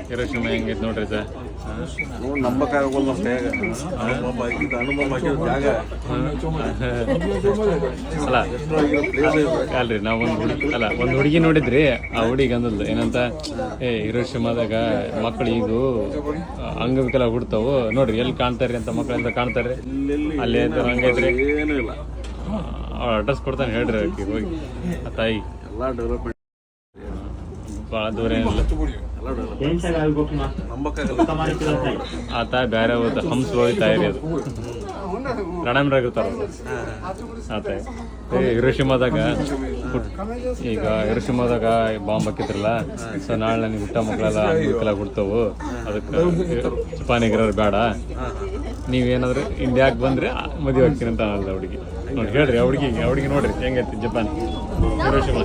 Hiroshima ಹೆಂಗೈತೆ ನೋಡ್ರಿ sir. ನಂಬಕ್ಕಾಗಲ್ಲ ಅಷ್ಟೇ ಜಾಗ ಅಲ್ಲ ಅಲ್ರಿ ನಾವು ಒಂದು ಹುಡುಗಿ ನೋಡಿದ್ರಿ. ಆ ಹುಡುಗಿ ಅಂದಲ್ದು ಏನಂತ, ಹಿರೋಶಿಮಾದಾಗ ಮಕ್ಕಳು ಈಗ ಅಂಗವಿಕಲ ಹುಡ್ತಾವು ನೋಡ್ರಿ, ಎಲ್ಲಿ ಕಾಣ್ತಾರ್ರಿ ಅಂತ ಮಕ್ಕಳಿಂದ ಕಾಣ್ತಾರೆ ಅಲ್ಲಿ ಹಂಗೈತ್ರಿ. ಏನೂ ಇಲ್ಲ. ಅವ್ರು ಅಡ್ರೆಸ್ ಕೊಡ್ತಾನೆ ಹೇಳ್ರಿ ಅದಕ್ಕೆ ಹೋಗಿ. ಆ ತಾಯಿ ಎಲ್ಲ ಡೆವಲಪ್ಮೆಂಟ್ ಭಾಳ ದೂರ ಏನಿಲ್ಲ. ಆ ತಾಯಿ ಬೇರೆ ಹೋದ ಹಂಸ ಹೋಗಿ ತಾಯಿ ಅದು ರಣಮ್ರಾಗಿರ್ತಾರ ಆ ತಾಯಿ. ಹಿರೋಶಿಮಾದಾಗ ಈಗ ಹಿರೋಶಿಮಾದಾಗ ಬಾಂಬ್ ಹಾಕಿದ್ರಲ್ಲ, ಸೊ ನಾಳೆ ನನಗೆ ಹುಟ್ಟ ಮಕ್ಕಳೆಲ್ಲ ಅಂಗವಿಕಲ ಹುಡ್ತಾವು, ಅದಕ್ಕೆ ಜಪಾನಿಗಿರೋರು ಬೇಡ, ನೀವೇನಾದ್ರು ಇಂಡಿಯಾಗೆ ಬಂದರೆ ಮದುವೆ ಆಗ್ತೀನಿ ಅಂತ ಅನ್ನೋದು ಹುಡುಗಿ. ನೋಡಿ ಹೇಳ್ರಿ ಹುಡುಗಿ ನೋಡ್ರಿ ಹೆಂಗೈತಿ ಜಪಾನ್ ಹಿರೋಶಿಮಾ.